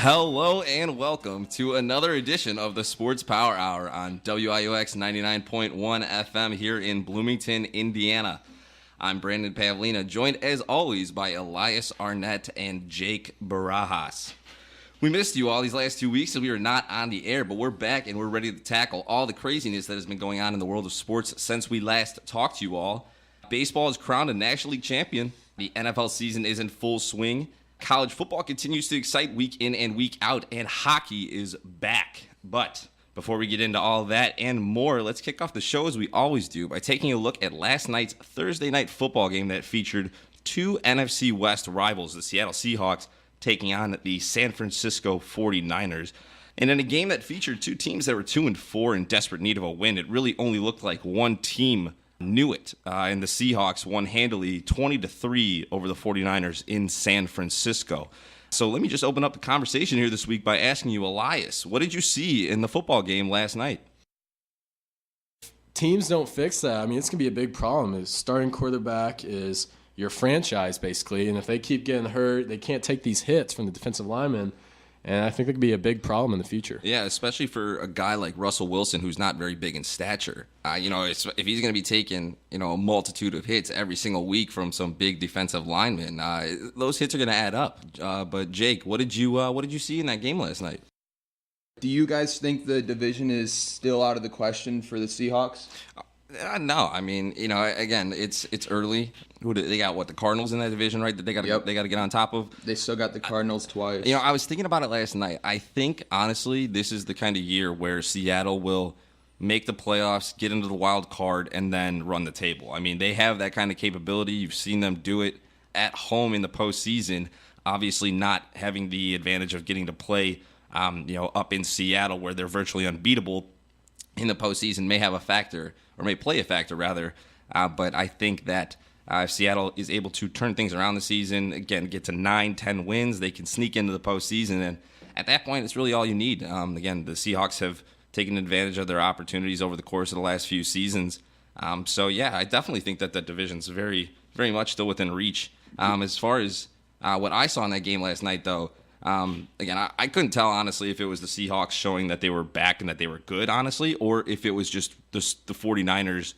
Hello and welcome to another edition of the Sports Power Hour on WIUX 99.1 FM here in Bloomington, Indiana. I'm Brandon Pavlina, joined as always by Elias Arnett and Jake Barajas. We missed you all these last 2 weeks, so we were not on the air, but we're back and we're ready to tackle all the craziness that has been going on in the world of sports since we last talked to you all. Baseball is crowned a National League champion. The NFL season is in full swing. College football continues to excite week in and week out, and hockey is back. But before we get into all that and more, let's kick off the show as we always do by taking a look at last night's Thursday night football game that featured two NFC West rivals, the Seattle Seahawks taking on the San Francisco 49ers. And in a game that featured two teams that were 2-4 in desperate need of a win, it really only looked like one team knew it, and the Seahawks won handily 20-3 over the 49ers in San Francisco. So let me just open up the conversation here this week by asking you, Elias, what did you see in the football game last night? Teams don't fix that. I mean, it's going to be a big problem. The starting quarterback is your franchise, basically, and if they keep getting hurt, they can't take these hits from the defensive linemen, and I think it could be a big problem in the future. Yeah, especially for a guy like Russell Wilson, who's not very big in stature. If he's going to be taking, a multitude of hits every single week from some big defensive linemen, those hits are going to add up. But Jake, what did you see in that game last night? Do you guys think the division is still out of the question for the Seahawks? No, I mean, again, it's early. They got the Cardinals in that division, right? That they got to get on top of. They still got the Cardinals twice. I was thinking about it last night. I think honestly, this is the kind of year where Seattle will make the playoffs, get into the wild card, and then run the table. I mean, they have that kind of capability. You've seen them do it at home in the postseason. Obviously, not having the advantage of getting to play, up in Seattle where they're virtually unbeatable in the postseason may have a factor, or may play a factor rather. But I think that if Seattle is able to turn things around the season, again, get to 9-10 wins, they can sneak into the postseason. And at that point, it's really all you need. Again, the Seahawks have taken advantage of their opportunities over the course of the last few seasons. So, yeah, I definitely think that division's very, very much still within reach. As far as what I saw in that game last night, though, again, I couldn't tell, honestly, if it was the Seahawks showing that they were back and that they were good, honestly, or if it was just the 49ers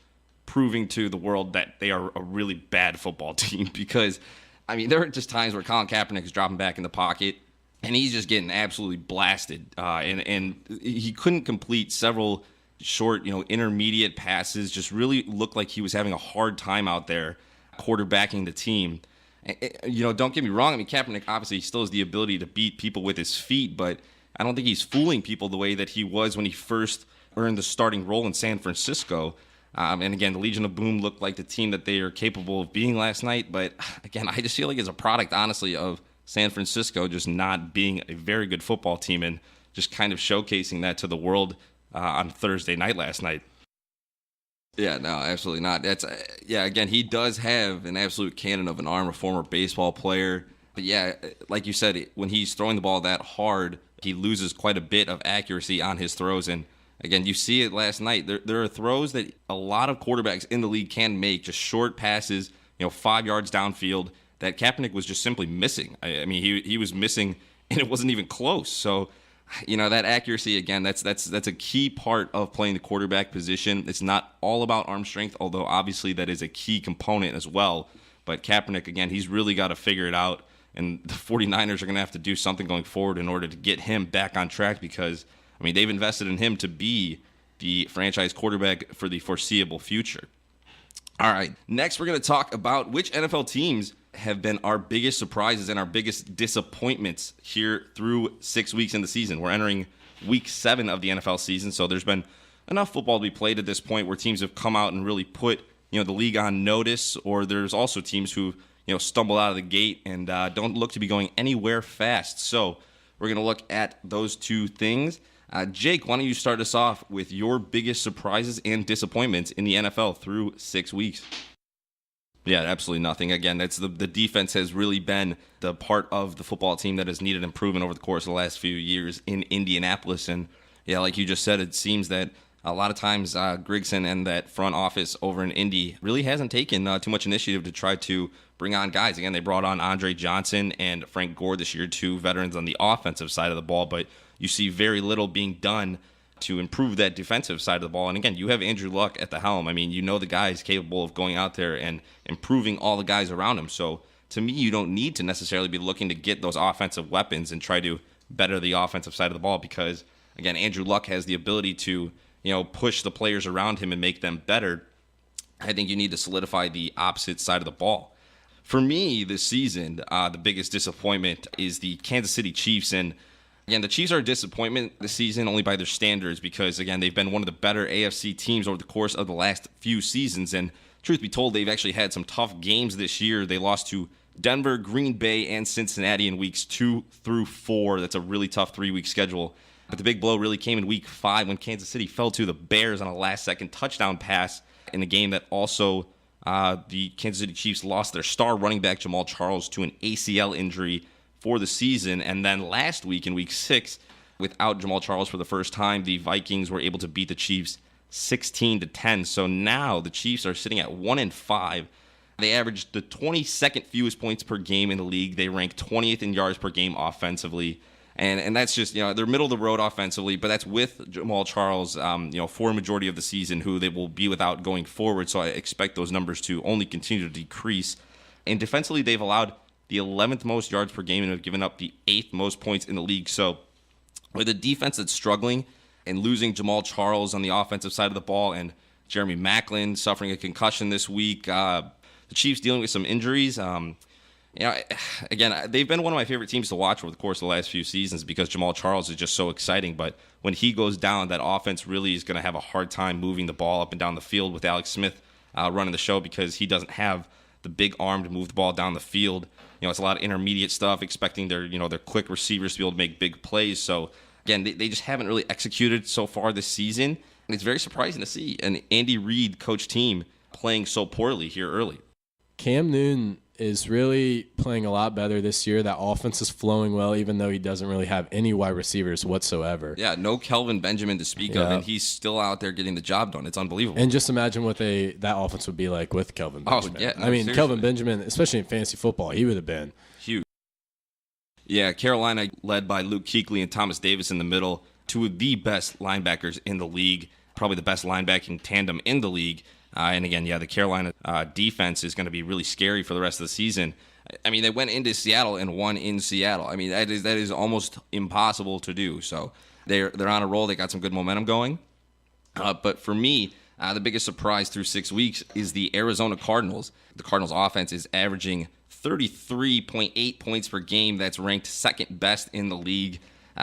proving to the world that they are a really bad football team. Because, I mean, there are just times where Colin Kaepernick is dropping back in the pocket, and he's just getting absolutely blasted. And he couldn't complete several short, intermediate passes, just really looked like he was having a hard time out there quarterbacking the team. Don't get me wrong. I mean, Kaepernick obviously still has the ability to beat people with his feet, but I don't think he's fooling people the way that he was when he first earned the starting role in San Francisco. And again, the Legion of Boom looked like the team that they are capable of being last night. But again, I just feel like it's a product, honestly, of San Francisco just not being a very good football team and just kind of showcasing that to the world on Thursday night last night. Yeah, no, absolutely not. Again, he does have an absolute cannon of an arm, a former baseball player. But yeah, like you said, when he's throwing the ball that hard, he loses quite a bit of accuracy on his throws. And again, you see it last night. There are throws that a lot of quarterbacks in the league can make, just short passes, 5 yards downfield, that Kaepernick was just simply missing. I mean, he was missing, and it wasn't even close. So, that accuracy, again, that's a key part of playing the quarterback position. It's not all about arm strength, although obviously that is a key component as well. But Kaepernick, again, he's really got to figure it out, and the 49ers are going to have to do something going forward in order to get him back on track because, I mean, they've invested in him to be the franchise quarterback for the foreseeable future. All right, next we're going to talk about which NFL teams have been our biggest surprises and our biggest disappointments here through 6 weeks in the season. We're entering week 7 of the NFL season, so there's been enough football to be played at this point where teams have come out and really put the league on notice, or there's also teams who stumble out of the gate and don't look to be going anywhere fast. So we're going to look at those two things. Jake, why don't you start us off with your biggest surprises and disappointments in the NFL through 6 weeks? Yeah, absolutely nothing. Again, that's the defense has really been the part of the football team that has needed improvement over the course of the last few years in Indianapolis. And yeah, like you just said, it seems that A lot of times, Grigson and that front office over in Indy really hasn't taken too much initiative to try to bring on guys. Again, they brought on Andre Johnson and Frank Gore this year, 2 veterans on the offensive side of the ball, but you see very little being done to improve that defensive side of the ball. And again, you have Andrew Luck at the helm. I mean, you know the guy is capable of going out there and improving all the guys around him. So to me, you don't need to necessarily be looking to get those offensive weapons and try to better the offensive side of the ball because, again, Andrew Luck has the ability to, push the players around him and make them better. I think you need to solidify the opposite side of the ball. For me, this season, the biggest disappointment is the Kansas City Chiefs. And again, the Chiefs are a disappointment this season only by their standards because, again, they've been one of the better AFC teams over the course of the last few seasons. And truth be told, they've actually had some tough games this year. They lost to Denver, Green Bay, and Cincinnati in weeks 2 through 4. That's a really tough 3-week schedule. But the big blow really came in week 5 when Kansas City fell to the Bears on a last-second touchdown pass in a game that also the Kansas City Chiefs lost their star running back Jamal Charles to an ACL injury for the season. And then last week in week 6, without Jamal Charles for the first time, the Vikings were able to beat the Chiefs 16-10. So now the Chiefs are sitting at 1-5. They averaged the 22nd fewest points per game in the league. They rank 20th in yards per game offensively. And that's just, they're middle of the road offensively, but that's with Jamal Charles, for a majority of the season, who they will be without going forward. So I expect those numbers to only continue to decrease. And defensively, they've allowed the 11th most yards per game and have given up the 8th most points in the league. So with a defense that's struggling and losing Jamal Charles on the offensive side of the ball and Jeremy Maclin suffering a concussion this week, the Chiefs dealing with some injuries, again, they've been one of my favorite teams to watch over the course of the last few seasons because Jamal Charles is just so exciting. But when he goes down, that offense really is going to have a hard time moving the ball up and down the field with Alex Smith running the show because he doesn't have the big arm to move the ball down the field. It's a lot of intermediate stuff, expecting their quick receivers to be able to make big plays. So, again, they just haven't really executed so far this season. And it's very surprising to see an Andy Reid coach team playing so poorly here early. Cam Newton is really playing a lot better this year. That offense is flowing well, even though he doesn't really have any wide receivers whatsoever. Yeah, no Kelvin Benjamin to speak of, and he's still out there getting the job done. It's unbelievable. And just imagine what that offense would be like with Kelvin Benjamin. Oh, yeah, I mean, seriously. Kelvin Benjamin, especially in fantasy football, he would have been huge. Yeah, Carolina led by Luke Kuechly and Thomas Davis in the middle, 2 of the best linebackers in the league, probably the best linebacking tandem in the league. And again, the Carolina defense is going to be really scary for the rest of the season. I mean, they went into Seattle and won in Seattle. I mean, that is almost impossible to do. So they're on a roll. They got some good momentum going. But for me, the biggest surprise through 6 weeks is the Arizona Cardinals. The Cardinals offense is averaging 33.8 points per game. That's ranked second best in the league.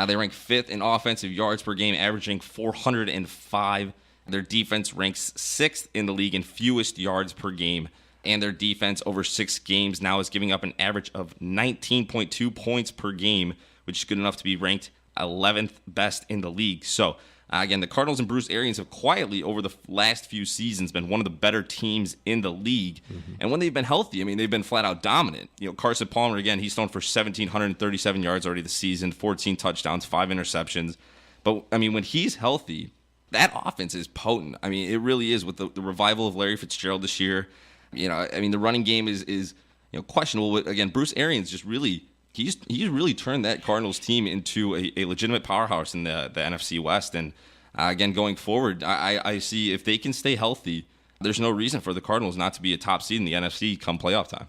They rank 5th in offensive yards per game, averaging 405. Their defense ranks 6th in the league in fewest yards per game, and their defense over 6 games now is giving up an average of 19.2 points per game, which is good enough to be ranked 11th best in the league. So, again, the Cardinals and Bruce Arians have quietly, over the last few seasons, been one of the better teams in the league. Mm-hmm. And when they've been healthy, I mean, they've been flat out dominant. Carson Palmer, again, he's thrown for 1,737 yards already this season, 14 touchdowns, 5 interceptions. But, I mean, when he's healthy, that offense is potent. I mean, it really is with the revival of Larry Fitzgerald this year. I mean, the running game is questionable. But again, Bruce Arians just really he's really turned that Cardinals team into a legitimate powerhouse in the NFC West. And again, going forward, I see if they can stay healthy, there's no reason for the Cardinals not to be a top seed in the NFC come playoff time.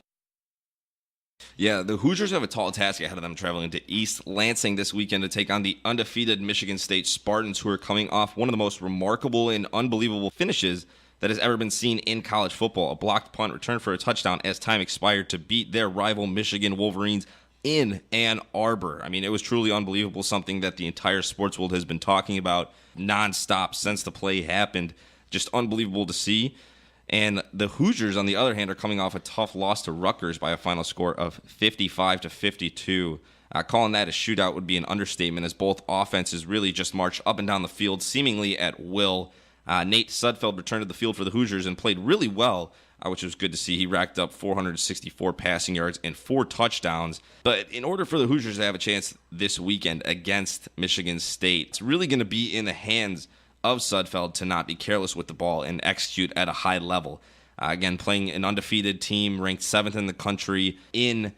Yeah, the Hoosiers have a tall task ahead of them traveling to East Lansing this weekend to take on the undefeated Michigan State Spartans, who are coming off one of the most remarkable and unbelievable finishes that has ever been seen in college football. A blocked punt returned for a touchdown as time expired to beat their rival Michigan Wolverines in Ann Arbor. I mean, it was truly unbelievable, something that the entire sports world has been talking about nonstop since the play happened. Just unbelievable to see. And the Hoosiers, on the other hand, are coming off a tough loss to Rutgers by a final score of 55-52. Calling that a shootout would be an understatement, as both offenses really just marched up and down the field, seemingly at will. Nate Sudfeld returned to the field for the Hoosiers and played really well, which was good to see. He racked up 464 passing yards and 4 touchdowns. But in order for the Hoosiers to have a chance this weekend against Michigan State, it's really going to be in the hands of Sudfeld to not be careless with the ball and execute at a high level. Again, playing an undefeated team ranked 7th in the country in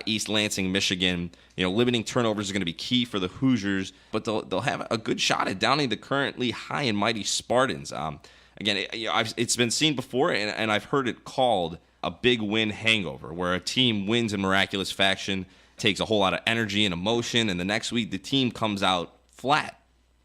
East Lansing, Michigan. Limiting turnovers is going to be key for the Hoosiers, but they'll have a good shot at downing the currently high and mighty Spartans. Again, it's been seen before, and I've heard it called a big win hangover, where a team wins in miraculous fashion, takes a whole lot of energy and emotion, and the next week the team comes out flat.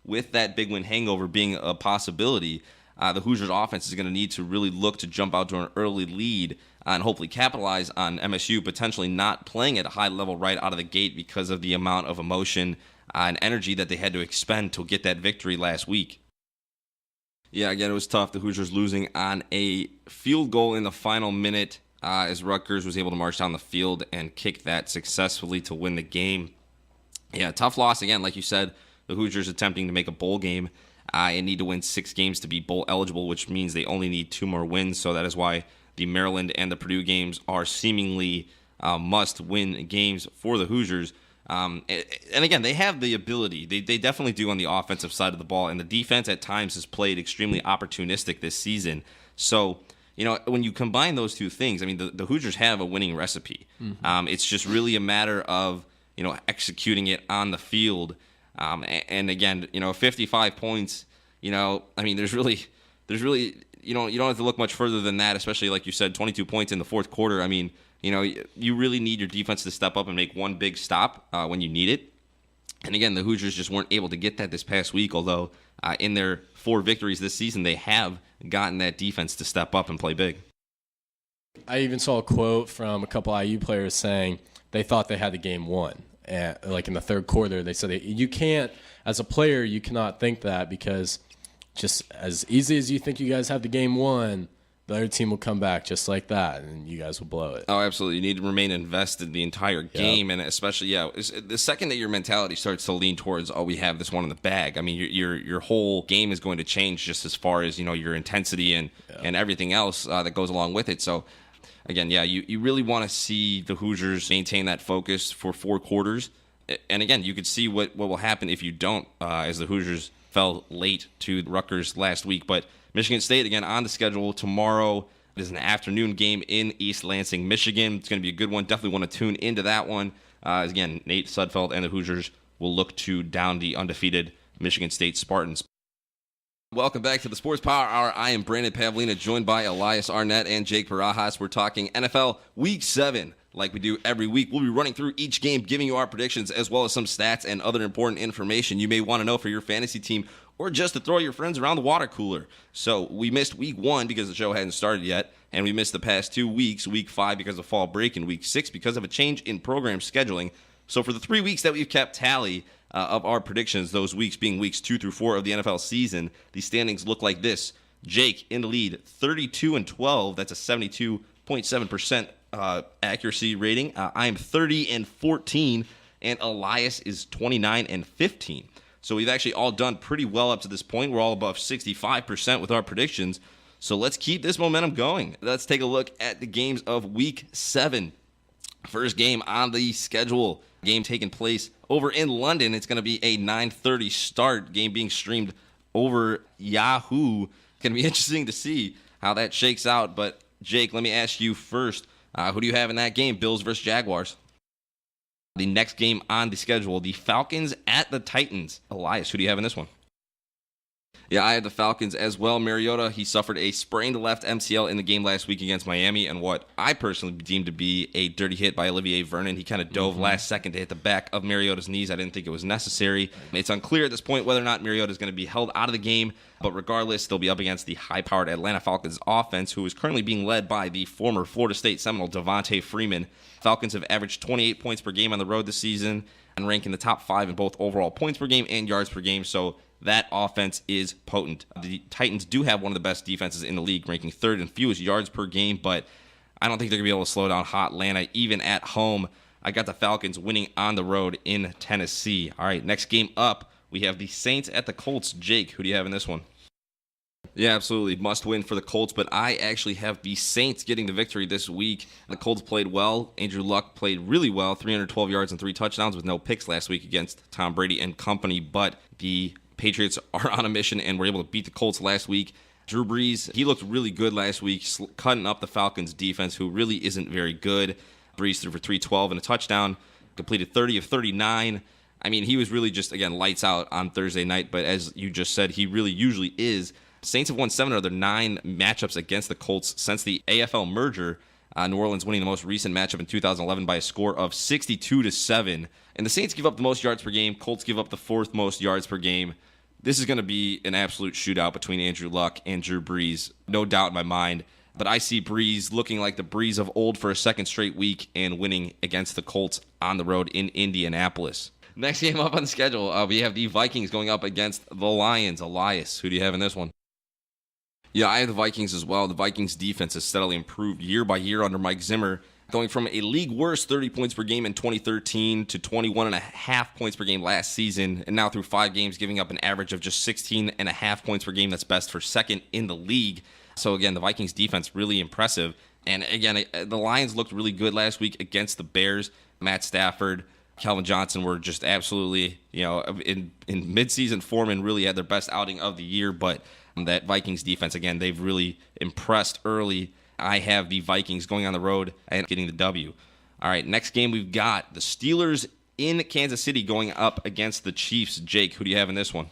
With that big win hangover being a possibility, the Hoosiers offense is going to need to really look to jump out to an early lead and hopefully capitalize on MSU potentially not playing at a high level right out of the gate because of the amount of emotion and energy that they had to expend to get that victory last week. Yeah, again, it was tough. The Hoosiers losing on a field goal in the final minute as Rutgers was able to march down the field and kick that successfully to win the game. Yeah, tough loss again. Like you said, the Hoosiers attempting to make a bowl game and need to win 6 games to be bowl eligible, which means they only need 2 more wins. So that is why the Maryland and the Purdue games are seemingly must-win games for the Hoosiers. And again, they have the ability. They definitely do on the offensive side of the ball, and the defense at times has played extremely opportunistic this season. So, when you combine those two things, I mean, the Hoosiers have a winning recipe. Mm-hmm. It's just really a matter of, executing it on the field. And again, 55 points, I mean, there's really, you don't have to look much further than that, especially like you said, 22 points in the fourth quarter. I mean, you really need your defense to step up and make one big stop when you need it. And again, the Hoosiers just weren't able to get that this past week, although in their 4 victories this season, they have gotten that defense to step up and play big. I even saw a quote from a couple IU players saying they thought they had the game won. Like in the third quarter, they said you can't, as a player, you cannot think that, because just as easy as you think you guys have the game won, the other team will come back just like that, and you guys will blow it. Oh, absolutely. You need to remain invested the entire game, and especially, the second that your mentality starts to lean towards, we have this one in the bag, I mean, your whole game is going to change just as far as, your intensity and everything else that goes along with it. So, again, you really want to see the Hoosiers maintain that focus for 4 quarters. And again, you could see what will happen if you don't, as the Hoosiers fell late to Rutgers last week. But Michigan State, again, on the schedule tomorrow. It is an afternoon game in East Lansing, Michigan. It's going to be a good one. Definitely want to tune into that one. Again, Nate Sudfeld and the Hoosiers will look to down the undefeated Michigan State Spartans. Welcome back to the Sports Power Hour. I am Brandon Pavlina, joined by Elias Arnett and Jake Barajas. We're talking NFL Week 7. Like we do every week, we'll be running through each game, giving you our predictions, as well as some stats and other important information you may want to know for your fantasy team, or just to throw your friends around the water cooler. So we missed Week 1 because the show hadn't started yet, and we missed the past 2 weeks, Week 5 because of fall break, and Week 6 because of a change in program scheduling. So for the 3 weeks that we've kept tally of our predictions, those weeks being weeks 2 through 4 of the NFL season, the standings look like this. Jake in the lead, 32-12. That's a 72.7% accuracy rating. I am 30-14, and Elias is 29-15. So we've actually all done pretty well up to this point. We're all above 65% with our predictions. So let's keep this momentum going. Let's take a look at the games of Week 7. First game on the schedule. Game taking place over in London. It's going to be a 9:30 start. Game being streamed over Yahoo. It's going to be interesting to see how that shakes out. But, Jake, let me ask you first. Who do you have in that game, Bills versus Jaguars? The next game on the schedule, the Falcons at the Titans. Elias, who do you have in this one? Yeah, I had the Falcons as well. Mariota, he suffered a sprained left MCL in the game last week against Miami, and what I personally deemed to be a dirty hit by Olivier Vernon. He kind of dove last second to hit the back of Mariota's knees. I didn't think it was necessary. It's unclear at this point whether or not Mariota is going to be held out of the game, but regardless, they'll be up against the high-powered Atlanta Falcons offense, who is currently being led by the former Florida State Seminole Devontae Freeman. Falcons have averaged 28 points per game on the road this season and rank in the top 5 in both overall points per game and yards per game, so that offense is potent. The Titans do have one of the best defenses in the league, ranking 3rd in fewest yards per game, but I don't think they're going to be able to slow down hot Atlanta, even at home. I got the Falcons winning on the road in Tennessee. All right, next game up, we have the Saints at the Colts. Jake, who do you have in this one? Yeah, absolutely. Must win for the Colts, but I actually have the Saints getting the victory this week. The Colts played well. Andrew Luck played really well, 312 yards and 3 touchdowns with no picks last week against Tom Brady and company, but the Patriots are on a mission and were able to beat the Colts last week. Drew Brees, he looked really good last week, cutting up the Falcons' defense, who really isn't very good. Brees threw for 312 and a touchdown, completed 30 of 39. I mean, he was really just, again, lights out on Thursday night, but as you just said, he really usually is. Saints have won 7 of their 9 matchups against the Colts since the AFL merger. New Orleans winning the most recent matchup in 2011 by a score of 62-7. And the Saints give up the most yards per game. Colts give up the 4th most yards per game. This is going to be an absolute shootout between Andrew Luck and Drew Brees, no doubt in my mind. But I see Brees looking like the Brees of old for a second straight week and winning against the Colts on the road in Indianapolis. Next game up on the schedule, we have the Vikings going up against the Lions. Elias, who do you have in this one? Yeah, I have the Vikings as well. The Vikings defense has steadily improved year by year under Mike Zimmer, going from a league worst 30 points per game in 2013 to 21.5 points per game last season, and now through 5 games giving up an average of just 16.5 points per game. That's best for second in the league. So again, the Vikings defense really impressive. And again, the Lions looked really good last week against the Bears. Matt Stafford, Calvin Johnson were just absolutely, in midseason form and really had their best outing of the year. But that Vikings defense, again, they've really impressed early. I have the Vikings going on the road and getting the W. All right, next game we've got the Steelers in Kansas City going up against the Chiefs. Jake, who do you have in this one?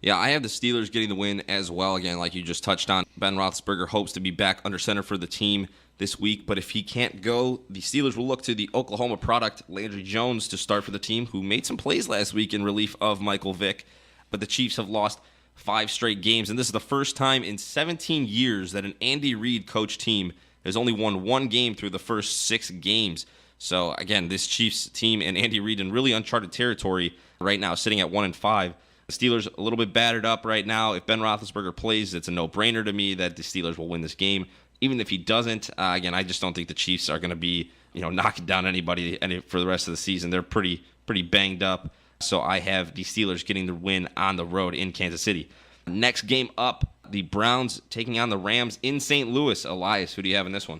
Yeah, I have the Steelers getting the win as well. Again, like you just touched on, Ben Roethlisberger hopes to be back under center for the team this week, but if he can't go, the Steelers will look to the Oklahoma product, Landry Jones, to start for the team, who made some plays last week in relief of Michael Vick. But the Chiefs have lost 5 straight games, and this is the first time in 17 years that an Andy Reid coach team has only won 1 game through the first 6 games. So again, this Chiefs team and Andy Reid in really uncharted territory right now, sitting at 1-5. The Steelers a little bit battered up right now. If Ben Roethlisberger plays, it's a no-brainer to me that the Steelers will win this game. Even if he doesn't, again, I just don't think the Chiefs are going to be, knocking down anybody for the rest of the season. They're pretty banged up. So I have the Steelers getting the win on the road in Kansas City. Next game up, the Browns taking on the Rams in St. Louis. Elias, who do you have in this one?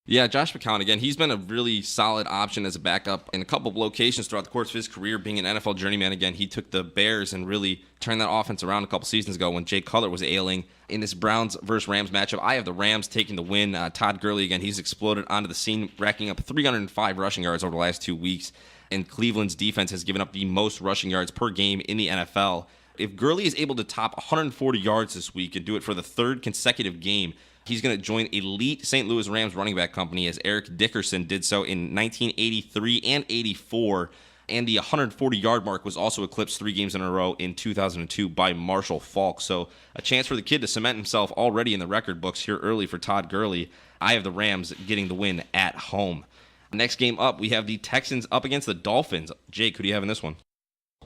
Yeah, Josh McCown, again, he's been a really solid option as a backup in a couple of locations throughout the course of his career. Being an NFL journeyman, again, he took the Bears and really turned that offense around a couple seasons ago when Jay Cutler was ailing. In this Browns versus Rams matchup, I have the Rams taking the win. Todd Gurley, again, he's exploded onto the scene, racking up 305 rushing yards over the last 2 weeks. And Cleveland's defense has given up the most rushing yards per game in the NFL. If Gurley is able to top 140 yards this week and do it for the 3rd consecutive game, he's going to join elite St. Louis Rams running back company as Eric Dickerson did so in 1983 and 84. And the 140-yard mark was also eclipsed 3 games in a row in 2002 by Marshall Faulk. So a chance for the kid to cement himself already in the record books here early for Todd Gurley. I have the Rams getting the win at home. Next game up, we have the Texans up against the Dolphins. Jake, who do you have in this one?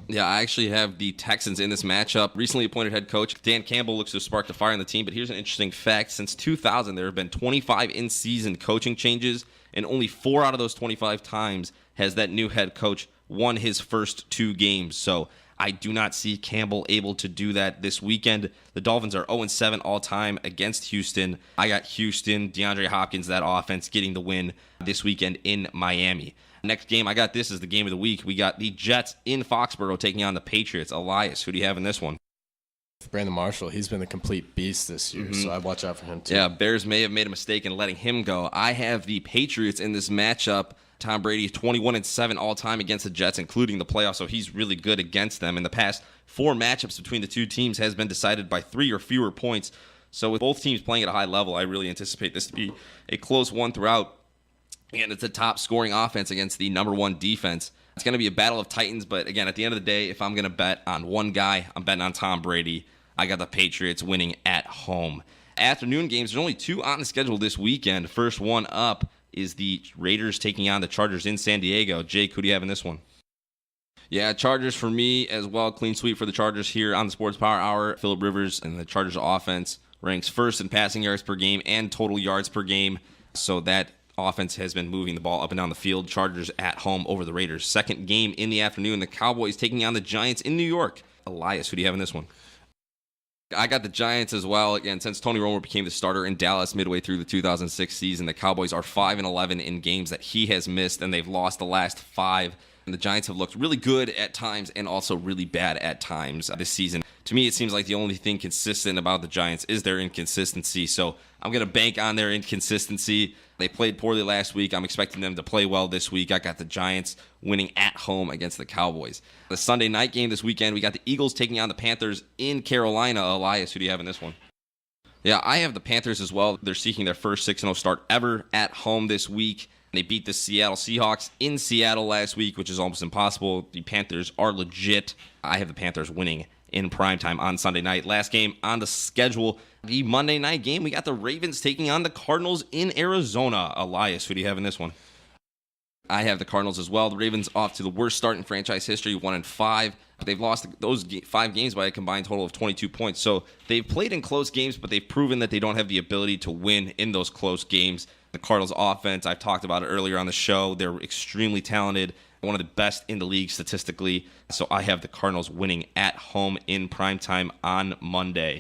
Yeah, I actually have the Texans in this matchup. Recently appointed head coach Dan Campbell looks to have sparked a fire in the team, but here's an interesting fact. Since 2000, there have been 25 in-season coaching changes, and only 4 out of those 25 times has that new head coach won his first 2 games. So I do not see Campbell able to do that this weekend. The Dolphins are 0-7 all-time against Houston. I got Houston, DeAndre Hopkins, that offense, getting the win this weekend in Miami. Next game, I got this as the game of the week. We got the Jets in Foxborough taking on the Patriots. Elias, who do you have in this one? Brandon Marshall, he's been a complete beast this year, so I'd watch out for him too. Yeah, Bears may have made a mistake in letting him go. I have the Patriots in this matchup. Tom Brady 21-7 all-time against the Jets, including the playoffs, so he's really good against them. In the past 4 matchups between the 2 teams has been decided by 3 or fewer points. So with both teams playing at a high level, I really anticipate this to be a close one throughout. And it's a top-scoring offense against the number 1 defense. It's going to be a battle of titans, but again, at the end of the day, if I'm going to bet on one guy, I'm betting on Tom Brady. I got the Patriots winning at home. Afternoon games, there's only 2 on the schedule this weekend. First one up is the Raiders taking on the Chargers in San Diego. Jake, who do you have in this one? Yeah, Chargers for me as well. Clean sweep for the Chargers here on the Sports Power Hour. Phillip Rivers and the Chargers offense ranks first in passing yards per game and total yards per game. So that offense has been moving the ball up and down the field. Chargers at home over the Raiders. Second game in the afternoon, the Cowboys taking on the Giants in New York. Elias, who do you have in this one? I got the Giants as well. Again, since Tony Romo became the starter in Dallas midway through the 2006 season, the Cowboys are 5-11 in games that he has missed, and they've lost the last 5. The Giants have looked really good at times and also really bad at times this season. To me, it seems like the only thing consistent about the Giants is their inconsistency. So I'm going to bank on their inconsistency. They played poorly last week. I'm expecting them to play well this week. I got the Giants winning at home against the Cowboys. The Sunday night game this weekend, we got the Eagles taking on the Panthers in Carolina. Elias, who do you have in this one? Yeah, I have the Panthers as well. They're seeking their first 6-0 start ever at home this week. They beat the Seattle Seahawks in Seattle last week, which is almost impossible. The Panthers are legit. I have the Panthers winning in primetime on Sunday night. Last game on the schedule, the Monday night game, we got the Ravens taking on the Cardinals in Arizona. Elias, who do you have in this one? I have the Cardinals as well. The Ravens off to the worst start in franchise history, 1-5. They've lost those 5 games by a combined total of 22 points. So they've played in close games, but they've proven that they don't have the ability to win in those close games. The Cardinals offense, I've talked about it earlier on the show. They're extremely talented, one of the best in the league statistically. So I have the Cardinals winning at home in primetime on Monday.